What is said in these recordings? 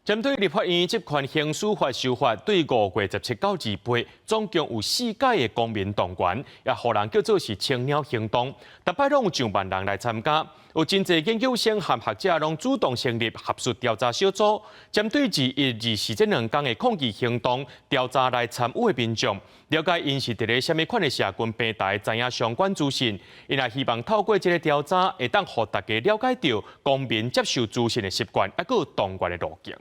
针对立法院这款刑事法修法，对5月17到28，总共有4届的公民动员，也互人叫做是青鸟行动。逐摆拢有上万人来参加，有真侪研究生和学者拢主动成立学术调查小组，针对2、24这2天的抗议行动，调查来参与的民众，了解因是伫咧什么款的社群平台知影相关资讯，因也希望透过这个调查，会当互大家了解到公民接受资讯的习惯，还有动员的路径。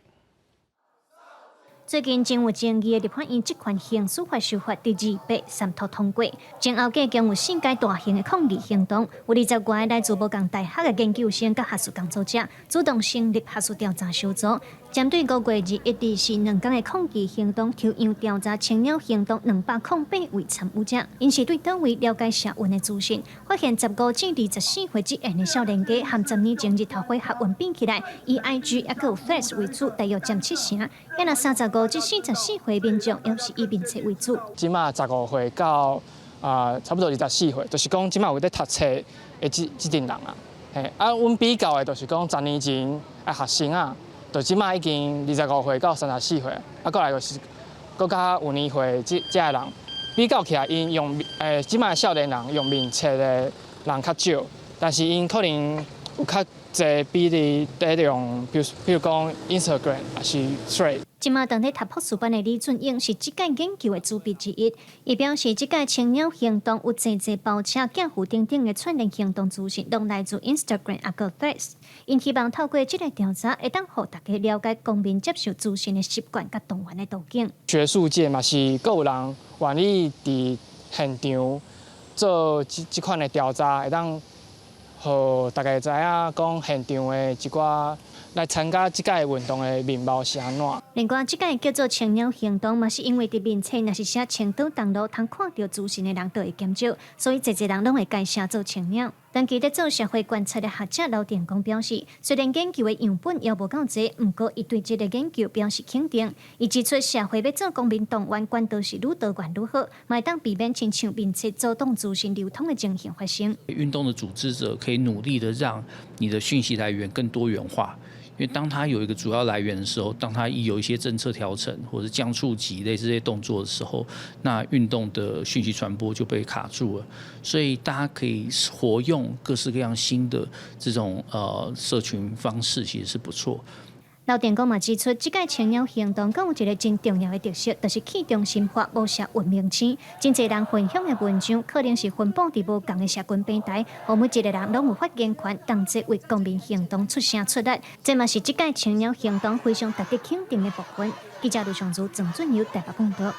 最近真有争议的立法院这款刑事法修法第2三读通过，前后计共有4届大型的抗议行动，有20多个来自无共大学的研究生甲学术工作者主动成立学术调查小组，针对5月21、242天的抗议行动，抽样调查青鸟行动208位参与者，因是对倒位了解社运的资讯，发现15至24岁之间的少年家和10年前日头花学运比起来，以 IG 也有 Threads 为主，大约占7成，也那35至44岁民众也是以面册为主。即马15岁到差不多24岁，就是讲即马有在读册的这群人啊。阮比较的就是讲10年前学生啊，就即马已经25岁到34岁，过来就是搁加5年岁这个人比较起来，因用即马少年人用面册的人较少，但是因可能有较侪比例在用，比如讲 Instagram 还是 Threads。 即马当咧读博士班的李俊英是这届研究的主笔之一，伊表示这届青鸟行动有侪包车、镜户等等的串联行动资讯，拢来自 Instagram 也个 Threads。因希望透过这个调查，会当互大家了解公民接受资讯的习惯甲动员的途径。学术界嘛是各有人愿意伫现场做这款的调查，会当互大家知影讲现场的一寡。 来参加这届运动的面貌是安怎？另外，这届叫做青鸟行动，嘛是因为伫面册若是写青岛东路，通看到资讯的人都会减少，所以侪人拢会改写做青鸟。长期在做社会观察的学者刘电工表示，虽然研究的样本也无够侪，不过伊对这个研究表示肯定。伊指出，社会要做公民动员，管道是愈多元愈好，嘛当避免亲像面册主动资讯流通的情形发生。运动的组织者可以努力的让你的讯息来源更多元化。 因为当它有一个主要来源的时候，当它一有一些政策调整或者降触及类似这些动作的时候，那运动的讯息传播就被卡住了。所以大家可以活用各式各样新的这种社群方式，其实是不错。 刘电工嘛指出，这届青鸟行动更有一个真重要的特色，就是去中心化无写文明星。真侪人分享的文章，可能是分布伫无同的社群平台，互每一个人拢有发言权，同齐为公民行动出声出力。这嘛是这届青鸟行动非常值得肯定的部分。记者卢尚珠、郑俊尧台北报道。